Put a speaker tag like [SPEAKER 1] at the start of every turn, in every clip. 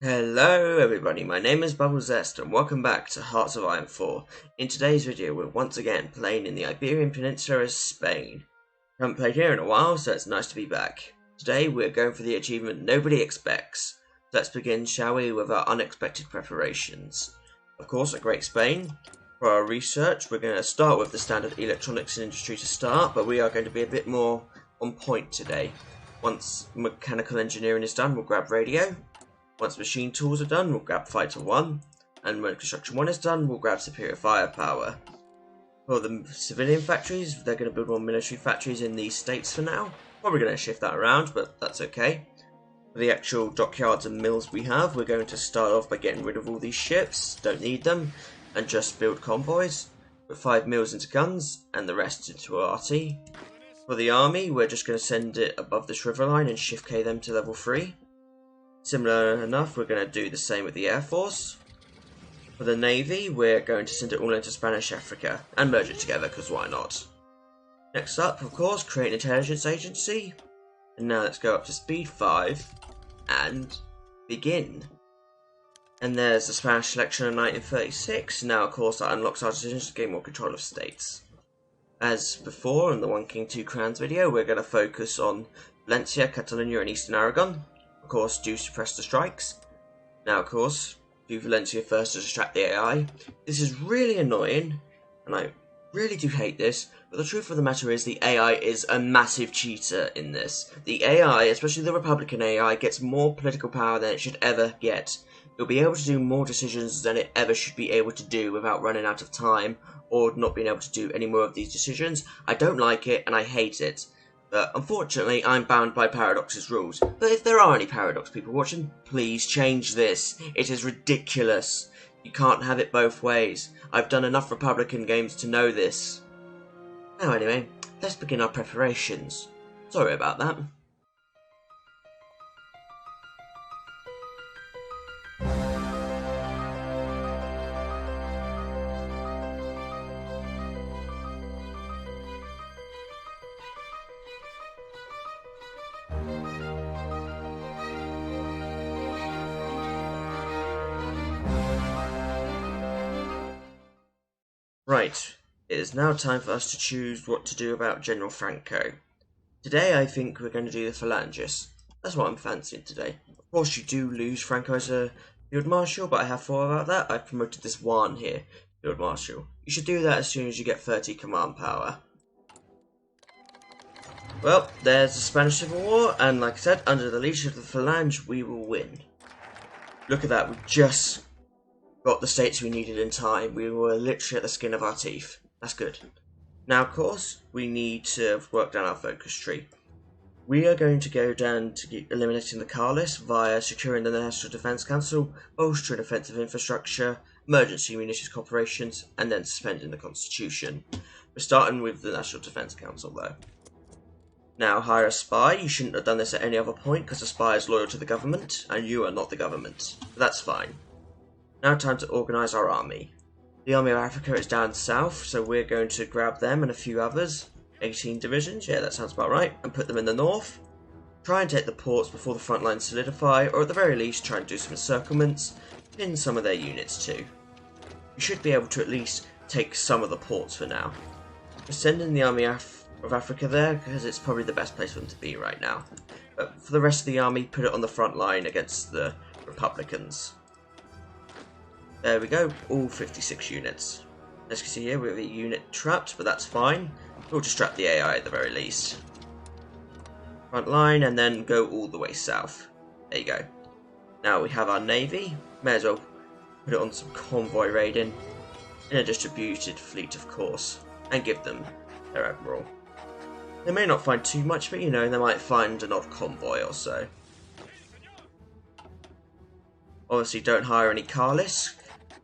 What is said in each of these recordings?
[SPEAKER 1] Hello everybody, my name is Bubblezest and welcome back to Hearts of Iron 4. In today's video we're once again playing in the Iberian Peninsula as Spain. I haven't played here in a while, so it's nice to be back. Today we're going for the achievement nobody expects. So let's begin, shall we, with our unexpected preparations. Of course, at Great Spain. For our research we're going to start with the standard electronics industry to start, but we are going to be a bit more on point today. Once mechanical engineering is done, we'll grab radio. Once machine tools are done, we'll grab Fighter 1, and when Construction 1 is done, we'll grab Superior Firepower. For the civilian factories, they're going to build more military factories in these states for now. Probably going to shift that around, but that's okay. For the actual dockyards and mills we have, we're going to start off by getting rid of all these ships, don't need them, and just build convoys. Put 5 mills into guns, and the rest into RT. For the army, we're just going to send it above this river line and shift K them to level 3. Similar enough, we're going to do the same with the Air Force. For the Navy, we're going to send it all into Spanish Africa and merge it together, because why not? Next up, of course, create an intelligence agency. And now let's go up to speed 5 and begin. And there's the Spanish selection of 1936. Now, of course, that unlocks our decisions to gain more control of states. As before in the One King, Two Crowns video, we're going to focus on Valencia, Catalonia and Eastern Aragon. Of course, do suppress the strikes. Now, of course, do Valencia first to distract the AI. This is really annoying, and I really do hate this, but the truth of the matter is the AI is a massive cheater in this. The AI, especially the Republican AI, gets more political power than it should ever get. It'll be able to do more decisions than it ever should be able to do without running out of time, or not being able to do any more of these decisions. I don't like it, and I hate it. But unfortunately, I'm bound by Paradox's rules. But if there are any Paradox people watching, please change this. It is ridiculous. You can't have it both ways. I've done enough Republican games to know this. Now anyway, let's begin our preparations. Sorry about that. Right, it is now time for us to choose what to do about General Franco. Today I think we're going to do the Falangists. That's what I'm fancying today. Of course you do lose Franco as a Field Marshal, but I have thought about that. I've promoted this one here, Field Marshal. You should do that as soon as you get 30 command power. Well, there's the Spanish Civil War, and like I said, under the leadership of the Falange, we will win. Look at that, we just got the states we needed in time. We were literally at the skin of our teeth. That's good. Now, of course, we need to work down our focus tree. We are going to go down to eliminating the Carlists via securing the National Defense Council, bolstering offensive infrastructure, emergency munitions corporations, and then suspending the Constitution. We're starting with the National Defense Council, though. Now, hire a spy. You shouldn't have done this at any other point, because a spy is loyal to the government, and you are not the government. But that's fine. Now time to organise our army. The Army of Africa is down south, so we're going to grab them and a few others. 18 divisions, yeah, that sounds about right, and put them in the north. Try and take the ports before the front lines solidify, or at the very least try and do some encirclements, pin some of their units too. You should be able to at least take some of the ports for now. We're sending the Army of Africa there, because it's probably the best place for them to be right now. But for the rest of the army, put it on the front line against the Republicans. There we go, all 56 units. As you can see here, we have a unit trapped, but that's fine. We'll distract the AI at the very least. Front line, and then go all the way south. There you go. Now we have our navy. May as well put it on some convoy raiding. In a distributed fleet, of course. And give them their admiral. They may not find too much, but you know, they might find an odd convoy or so. Obviously, don't hire any Carlists.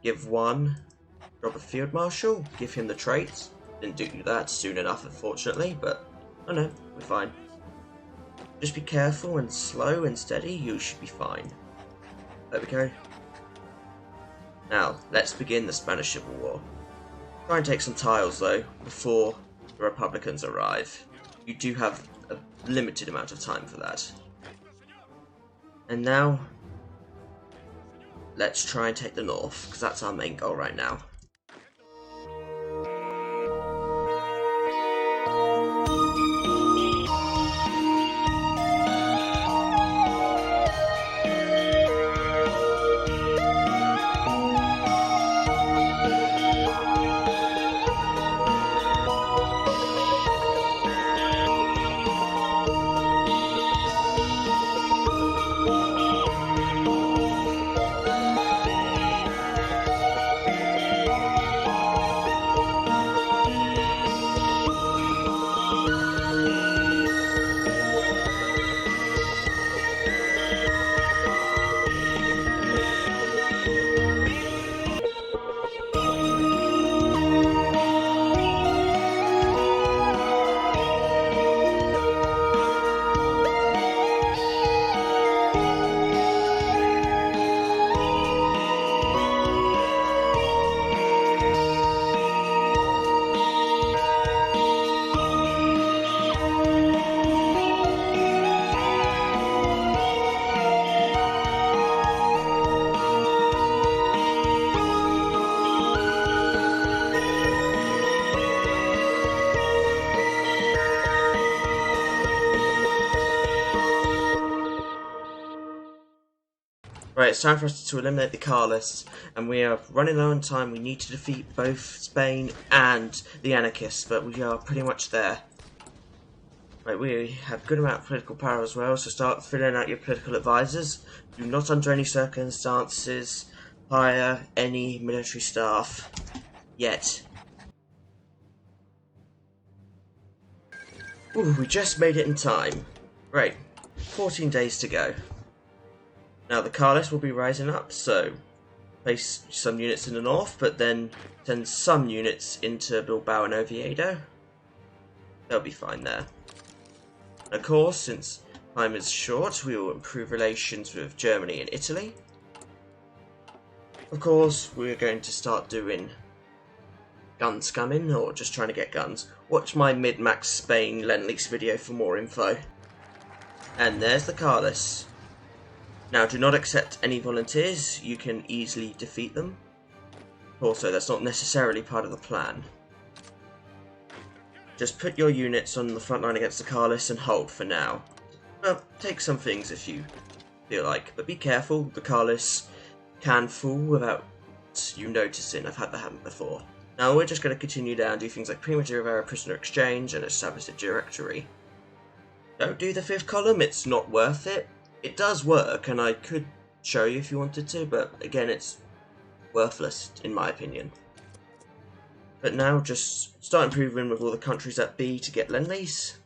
[SPEAKER 1] Give one job of Field Marshal, give him the traits. Didn't do that soon enough, unfortunately, but oh no, we're fine. Just be careful and slow and steady, you should be fine. There we go. Now, let's begin the Spanish Civil War. Try and take some tiles though, before the Republicans arrive. You do have a limited amount of time for that. And now, let's try and take the north, because that's our main goal right now. Right, it's time for us to eliminate the Carlists, and we are running low on time. We need to defeat both Spain and the Anarchists, but we are pretty much there. Right, we have a good amount of political power as well, so start filling out your political advisors. Do not under any circumstances hire any military staff yet. Ooh, we just made it in time. Right, 14 days to go. Now the Carlists will be rising up, so place some units in the north, but then send some units into Bilbao and Oviedo. They'll be fine there. Of course, since time is short, we will improve relations with Germany and Italy. Of course, we're going to start doing gun scamming, or just trying to get guns. Watch my mid-max Spain Lend-Lease video for more info. And there's the Carlists. Now, do not accept any volunteers, you can easily defeat them. Also, that's not necessarily part of the plan. Just put your units on the front line against the Carlists and hold for now. Well, take some things if you feel like, but be careful, the Carlists can fall without you noticing. I've had that happen before. Now, we're just going to continue down, do things like premature Rivera prisoner exchange and establish a directory. Don't do the 5th column, it's not worth it. It does work, and I could show you if you wanted to, but again, it's worthless, in my opinion. But now, just start improving with all the countries at B to get Lend-Lease.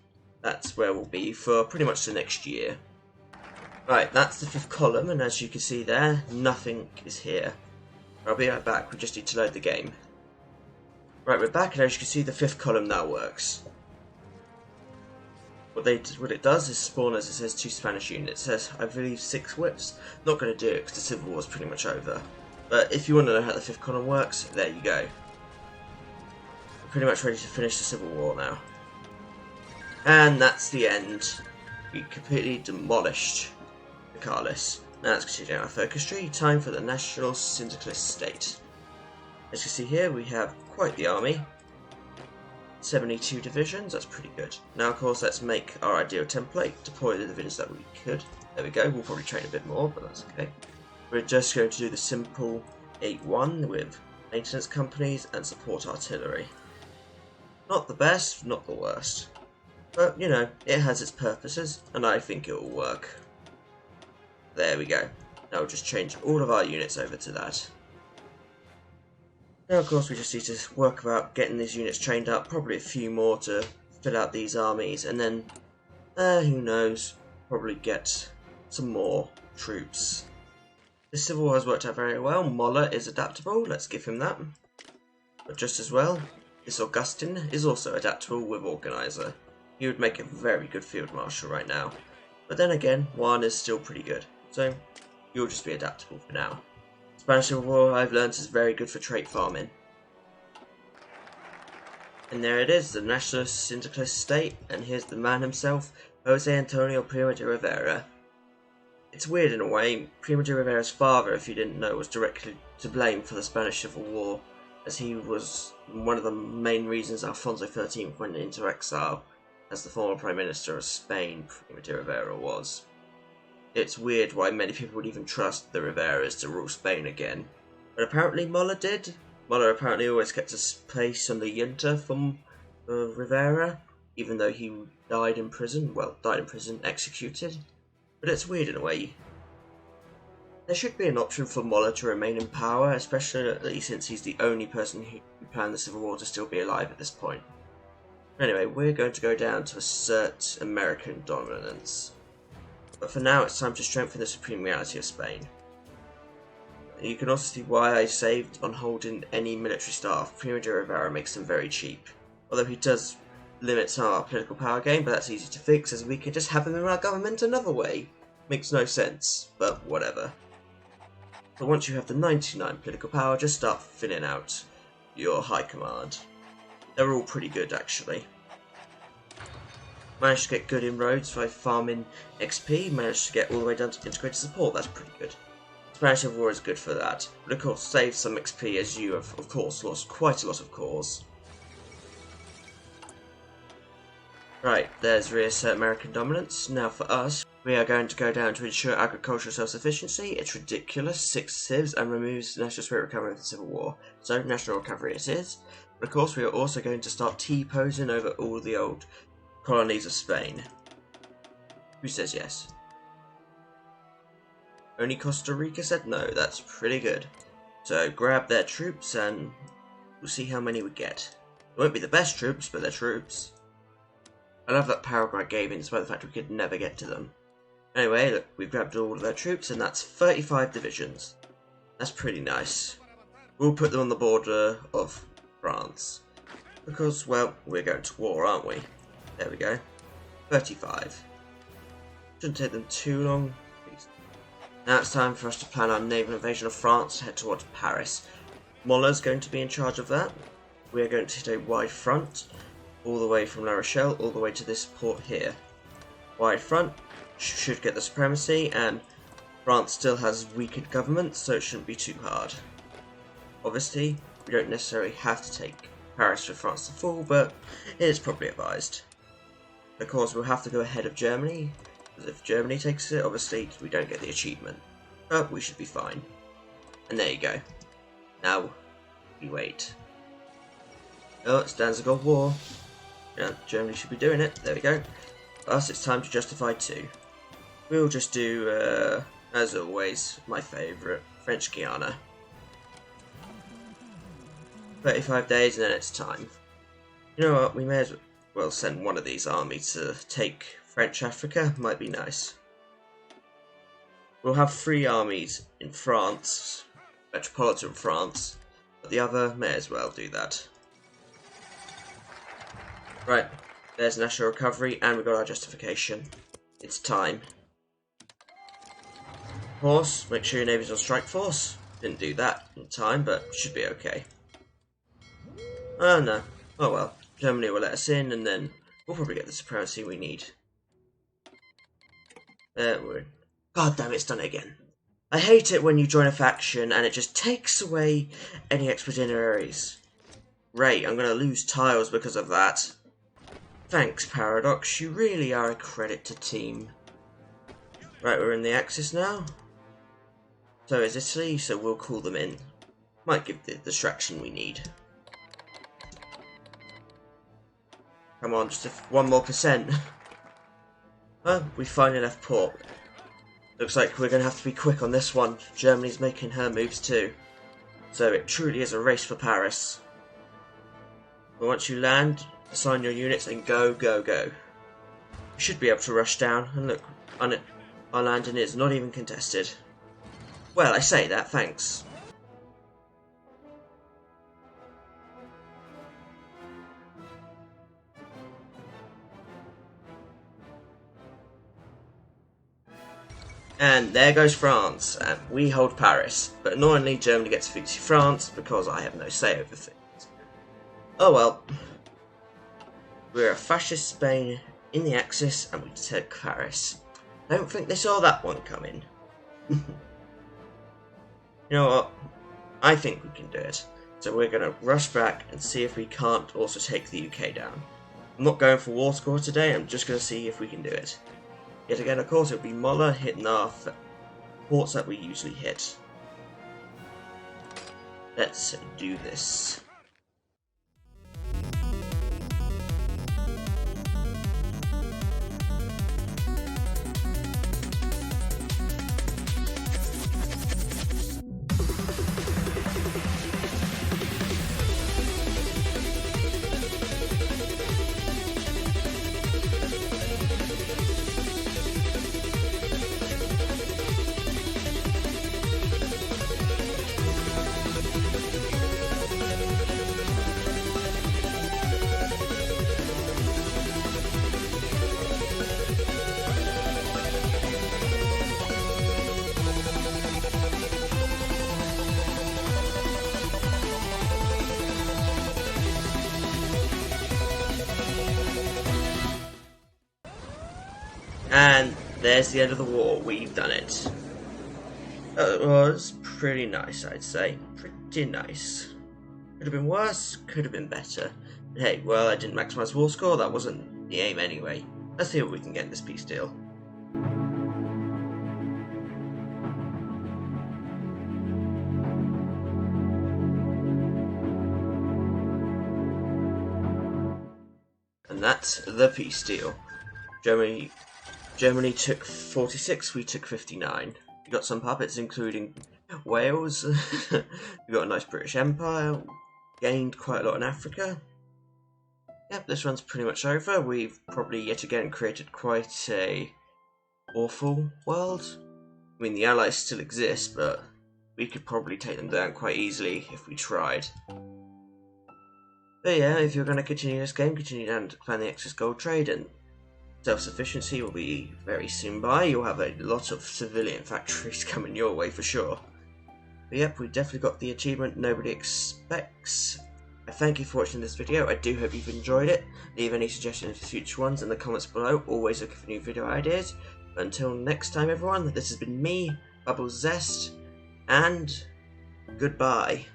[SPEAKER 1] That's where we'll be for pretty much the next year. Right, that's the 5th column, and as you can see there, nothing is here. I'll be right back, we just need to load the game. Right, we're back, and as you can see, the 5th column now works. What it does is spawn, as it says, 2 Spanish units. It says, I believe 6 whips. Not going to do it because the Civil War is pretty much over. But if you want to know how the 5th column works, there you go. We're pretty much ready to finish the Civil War now. And that's the end. We completely demolished the Carlists. Now let's continue our focus tree. Time for the National Syndicalist State. As you see here, we have quite the army. 72 divisions, that's pretty good. Now, of course, let's make our ideal template, deploy the divisions that we could. There we go, we'll probably train a bit more, but that's okay. We're just going to do the simple 8-1 with maintenance companies and support artillery. Not the best, not the worst. But, you know, it has its purposes, and I think it will work. There we go. Now we'll just change all of our units over to that. Now, of course, we just need to work about getting these units trained up, probably a few more to fill out these armies, and then, who knows, probably get some more troops. The Civil War has worked out very well. Moller is adaptable, let's give him that. But just as well, this Augustin is also adaptable with Organizer. He would make a very good field marshal right now. But then again, Juan is still pretty good, so you'll just be adaptable for now. Spanish Civil War, I've learned, is very good for trait farming. And there it is, the National Syndicalist State, and here's the man himself, Jose Antonio Primo de Rivera. It's weird in a way. Primo de Rivera's father, if you didn't know, was directly to blame for the Spanish Civil War, as he was one of the main reasons Alfonso XIII went into exile as the former Prime Minister of Spain. Primo de Rivera was. It's weird why many people would even trust the Riveras to rule Spain again, but apparently Mola did. Mola apparently always kept his place on the junta from Rivera, even though he died in prison, executed. But it's weird in a way. There should be an option for Mola to remain in power, especially since he's the only person who planned the Civil War to still be alive at this point. Anyway, we're going to go down to assert American dominance. But for now, it's time to strengthen the supreme reality of Spain. You can also see why I saved on holding any military staff. Primo de Rivera makes them very cheap. Although he does limit some of our political power gain, but that's easy to fix, as we can just have him in our government another way. Makes no sense, but whatever. But once you have the 99 political power, just start filling out your high command. They're all pretty good, actually. Managed to get good inroads by farming XP, managed to get all the way down to integrated support, that's pretty good. Spanish Civil War is good for that, but of course save some XP as you have of course lost quite a lot of cores. Right, there's reassert American dominance. Now for us, we are going to go down to ensure agricultural self-sufficiency. It's ridiculous, 6 civs, and removes national spirit recovery of the Civil War. So national recovery it is. But of course we are also going to start T-posing over all the old colonies of Spain. Who says yes? Only Costa Rica said no. That's pretty good. So grab their troops and we'll see how many we get. It won't be the best troops, but they're troops. I love that Paraguay gave in despite the fact we could never get to them. Anyway, look, we've grabbed all of their troops and that's 35 divisions. That's pretty nice. We'll put them on the border of France. Because, well, we're going to war, aren't we? There we go. 35. Shouldn't take them too long. Now it's time for us to plan our naval invasion of France to head towards Paris. Mola's going to be in charge of that. We are going to hit a wide front, all the way from La Rochelle, all the way to this port here. Wide front, should get the supremacy, and France still has weakened government, so it shouldn't be too hard. Obviously, we don't necessarily have to take Paris for France to fall, but it is probably advised. Of course, we'll have to go ahead of Germany, because if Germany takes it, obviously we don't get the achievement. But we should be fine. And there you go. Now, we wait. Oh, it's Danzig War. Yeah, Germany should be doing it. There we go. For us, it's time to justify 2. We'll just do, as always, my favourite, French Guiana. 35 days and then it's time. You know what, we may as well send one of these armies to take French Africa, might be nice. We'll have 3 armies in France, metropolitan France, but the other may as well do that. Right, there's national recovery and we've got our justification. It's time. Of course, make sure your navy's on strike force. Didn't do that in time, but should be okay. Oh no. Oh well. Germany will let us in and then we'll probably get the supremacy we need. There we're in. God damn, it's done it again. I hate it when you join a faction and it just takes away any expeditionaries. Great, I'm gonna lose tiles because of that. Thanks, Paradox. You really are a credit to team. Right, we're in the Axis now. So is Italy, so we'll call them in. Might give the distraction we need. Come on, just 1 more %. Well, we finally left port. Looks like we're going to have to be quick on this one. Germany's making her moves too. So it truly is a race for Paris. But once you land, assign your units and go, go, go. You should be able to rush down, and look, our landing is not even contested. Well, I say that, thanks. And there goes France, and we hold Paris. But annoyingly, Germany gets to feature France because I have no say over things. Oh well. We're a fascist Spain in the Axis, and we take Paris. Don't think they saw that one coming. You know what? I think we can do it. So we're going to rush back and see if we can't also take the UK down. I'm not going for war score today, I'm just going to see if we can do it. Yet again, of course, it'll be Moller hitting our ports that we usually hit. Let's do this. And there's the end of the war. We've done it. It was pretty nice, I'd say. Pretty nice. Could have been worse, could have been better. But hey, well, I didn't maximise war score, that wasn't the aim anyway. Let's see what we can get in this peace deal. And that's the peace deal. Germany took 46, we took 59. We got some puppets, including Wales. We got a nice British Empire. Gained quite a lot in Africa. Yep, this one's pretty much over. We've probably yet again created quite a awful world. I mean, the Allies still exist, but we could probably take them down quite easily if we tried. But yeah, if you're going to continue this game, continue down to plan the excess gold trade, and self-sufficiency will be very soon by. You'll have a lot of civilian factories coming your way for sure. But yep, we definitely got the achievement nobody expects. I thank you for watching this video. I do hope you've enjoyed it. Leave any suggestions for future ones in the comments below. Always looking for new video ideas. But until next time everyone, this has been me, Bubble Zest, and goodbye.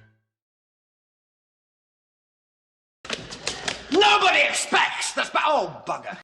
[SPEAKER 2] Nobody expects this, but oh bugger.